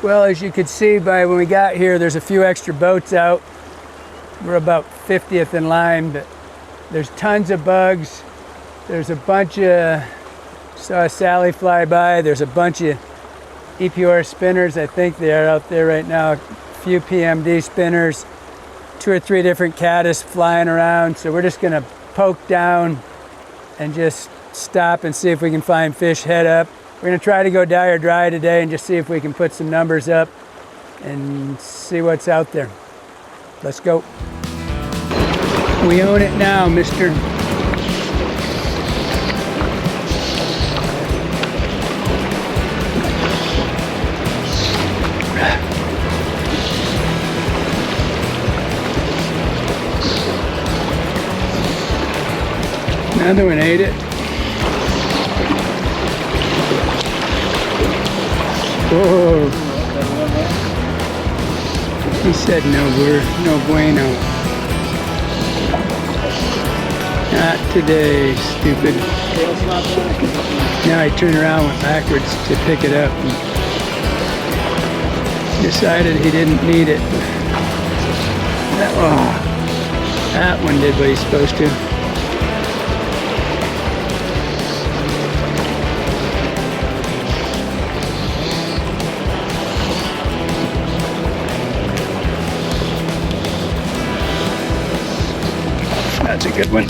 Well, as you could see by when we got here, there's a few extra boats out. We're about 50th in line, but there's tons of bugs. There's a bunch of, saw a Sally fly by. There's a bunch of EPR spinners. I think they are out there right now. A few PMD spinners, 2 or 3 different caddis flying around. So we're just gonna poke down and just stop and see if we can find fish head up. We're gonna try to go die or dry today and just see if we can put some numbers up and see what's out there. Let's go. We own it now, mister. Another one ate it. Whoa. He said no bueno. Not today, stupid. Now I turned around, went backwards to pick it up and decided he didn't need it. That one did what he's supposed to. That's a good one.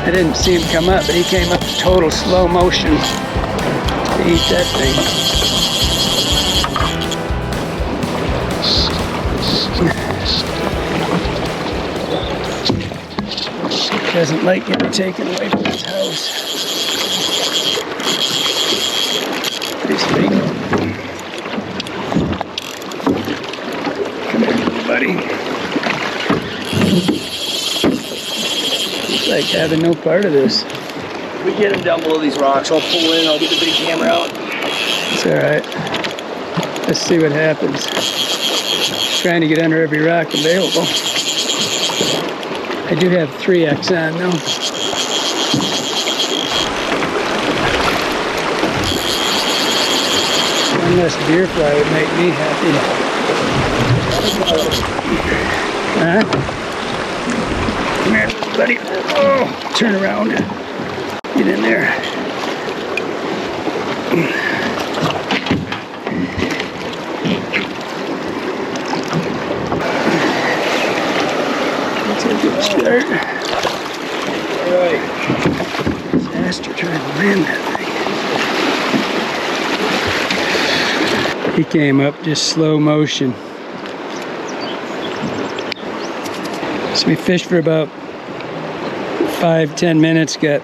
I didn't see him come up, but he came up in total slow motion to eat that thing. Doesn't like getting taken away from his house. He's legal. Come here, buddy. It's like having no part of this. We get him down below these rocks. I'll pull in, I'll get the big camera out. It's alright. Let's see what happens. Trying to get under every rock available. I do have 3X on though. One less deer fly would make me happy. Huh? Come here, buddy. Oh, turn around. Get in there. That's a good start. All right. Disaster trying to land that thing. He came up just slow motion. So we fished for about 5-10 minutes, got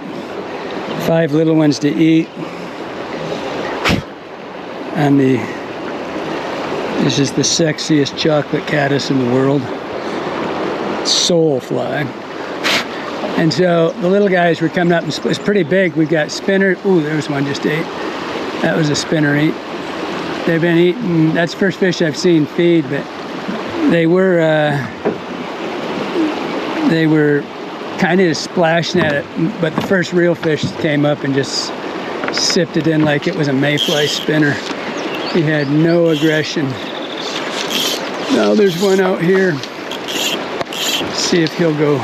5 little ones to eat. And this is the sexiest chocolate caddis in the world. Soul fly. And so the little guys were coming up, and it's pretty big. We've got spinner. Ooh, there's one just ate. That was a spinner eat. They've been eating, that's the first fish I've seen feed, but they were kind of splashing at it, but the first real fish came up and just sipped it in like it was a mayfly spinner. He had no aggression. Now there's one out here. Let's see if he'll go.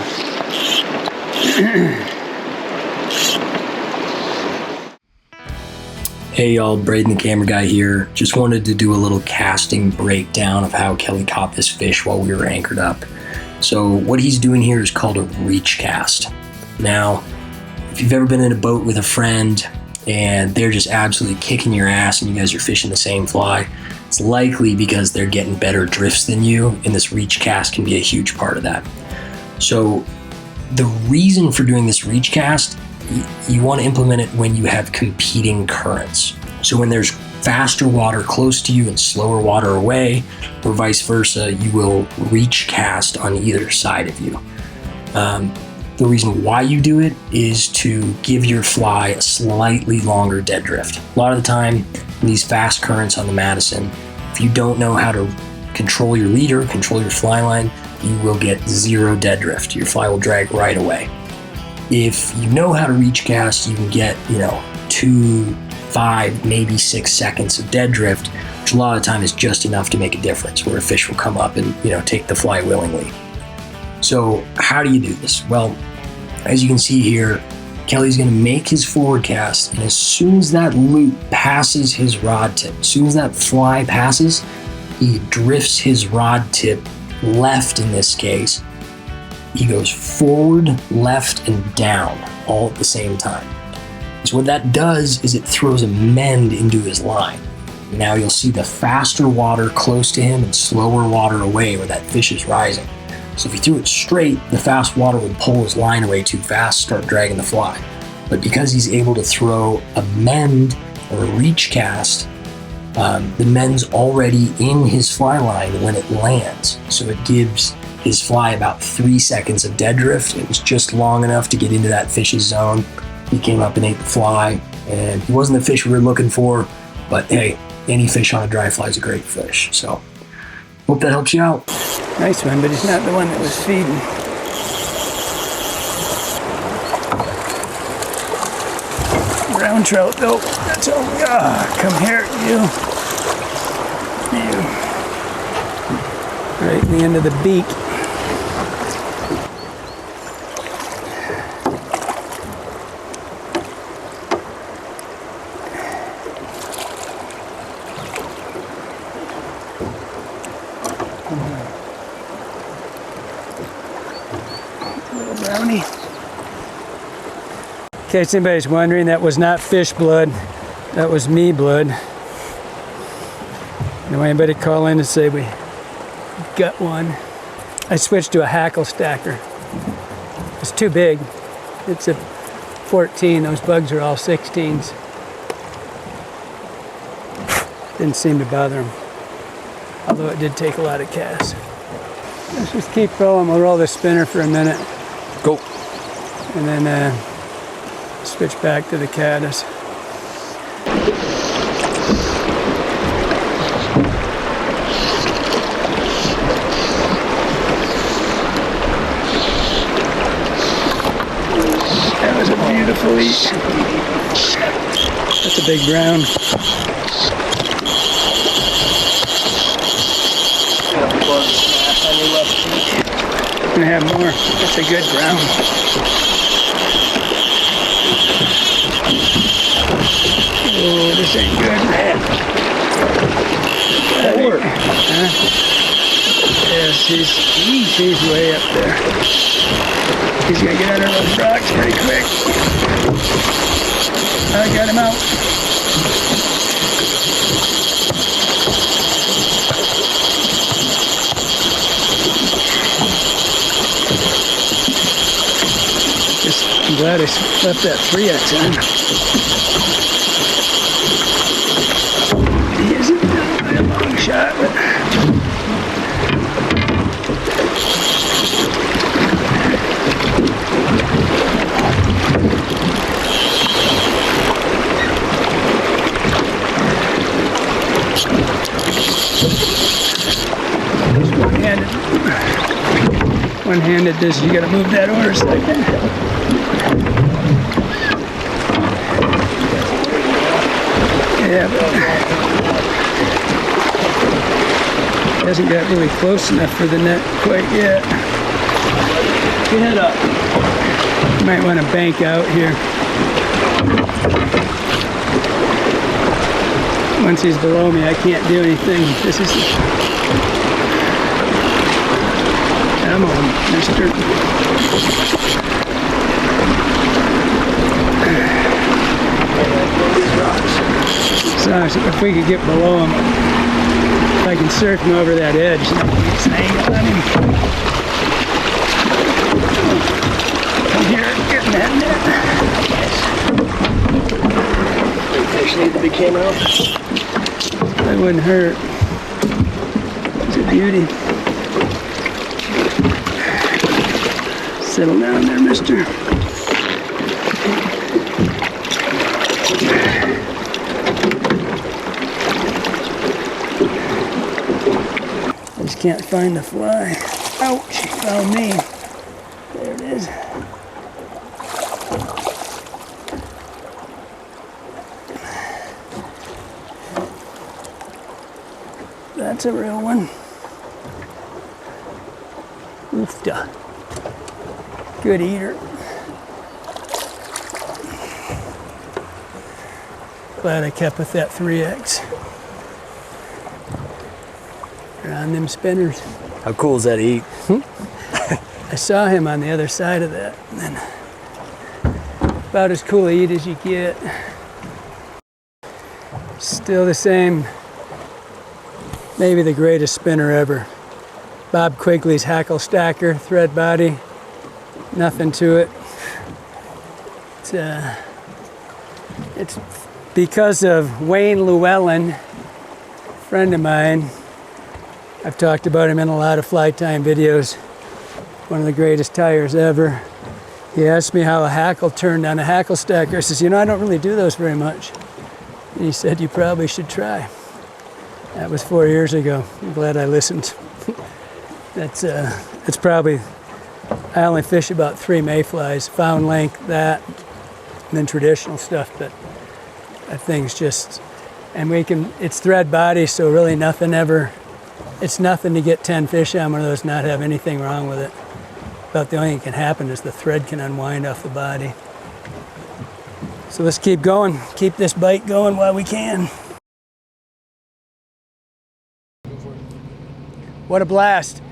Hey y'all, Braden the camera guy here. Just wanted to do a little casting breakdown of how Kelly caught this fish while we were anchored up. So what he's doing here is called a reach cast. Now, if you've ever been in a boat with a friend and they're just absolutely kicking your ass and you guys are fishing the same fly, it's likely because they're getting better drifts than you, and this reach cast can be a huge part of that. So the reason for doing this reach cast, you want to implement it when you have competing currents. So when there's faster water close to you and slower water away, or vice versa, you will reach cast on either side of you. The reason why you do it is to give your fly a slightly longer dead drift. A lot of the time, in these fast currents on the Madison, if you don't know how to control your leader, control your fly line, you will get 0 dead drift. Your fly will drag right away. If you know how to reach cast, you can get, 2, 5, maybe 6 seconds of dead drift, which a lot of the time is just enough to make a difference, where a fish will come up and, take the fly willingly. So how do you do this? Well, as you can see here, Kelly's going to make his forward cast, and as soon as that loop passes his rod tip, as soon as that fly passes, he drifts his rod tip left in this case. He goes forward, left, and down all at the same time. So what that does is it throws a mend into his line. Now you'll see the faster water close to him and slower water away where that fish is rising. So if he threw it straight, the fast water would pull his line away too fast, start dragging the fly. But because he's able to throw a mend or a reach cast, the mend's already in his fly line when it lands. So it gives his fly about 3 seconds of dead drift. It was just long enough to get into that fish's zone. He came up and ate the fly, and he wasn't the fish we were looking for, but hey, any fish on a dry fly is a great fish. So hope that helps you out. Nice one, but he's not the one that was feeding. Brown trout though, that's all we got. Come here, you. Right in the end of the beak. Little brownie. In case anybody's wondering, that was not fish blood. That was me blood. Don't want anybody call in to say we got one. I switched to a hackle stacker. It's too big. It's a 14. Those bugs are all 16s. Didn't seem to bother them. Although it did take a lot of casts. Let's just keep rolling. We'll roll the spinner for a minute. Go. And then switch back to the caddis. That was a beautiful eat. That's a big brown. I'm gonna have more. That's a good brown. Oh, this ain't good. Forward. Huh? Yes, he's way up there. He's gonna get under those rocks pretty quick. I got him out. I'm glad I left that 3X on. He isn't by a long shot, but one-handed this, you gotta move that over a second. Yeah, but hasn't got really close enough for the net quite yet. Get head up. Might want to bank out here. Once he's below me, I can't do anything. This is... Come on, mister. So if we could get below him, if I can surf him over that edge, then it's an angle on him. Come here, get in that net. Fish need to be came out. That wouldn't hurt. It's a beauty. Settle down there, mister. I just can't find the fly. Ouch, found me. There it is. That's a real one. Oofta. Good eater. Glad I kept with that 3X. They're on them spinners. How cool is that to eat? I saw him on the other side of that. And then about as cool to eat as you get. Still the same, maybe the greatest spinner ever. Bob Quigley's hackle stacker, thread body, nothing to it. It's because of Wayne Llewellyn, a friend of mine. I've talked about him in a lot of fly time videos. One of the greatest tires ever. He asked me how a hackle turned on a hackle stacker. I says, you know, I don't really do those very much. And he said, you probably should try. That was 4 years ago. I'm glad I listened. It's probably, I only fish about 3 mayflies, found length, that, and then traditional stuff, but that thing's just, and it's thread body, so really nothing ever, it's nothing to get 10 fish on one of those, not have anything wrong with it. About the only thing that can happen is the thread can unwind off the body. So let's keep going, keep this bite going while we can. What a blast.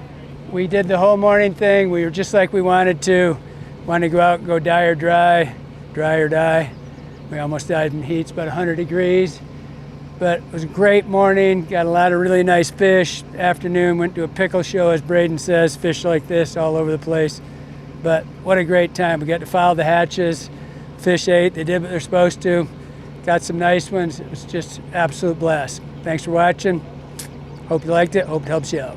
We did the whole morning thing. We were just like we wanted to. Wanted to go out and go die or dry or die. We almost died in heat. It's about 100 degrees. But it was a great morning. Got a lot of really nice fish. Afternoon, went to a pickle show, as Braden says. Fish like this all over the place. But what a great time. We got to follow the hatches. Fish ate. They did what they're supposed to. Got some nice ones. It was just absolute blast. Thanks for watching. Hope you liked it. Hope it helps you out.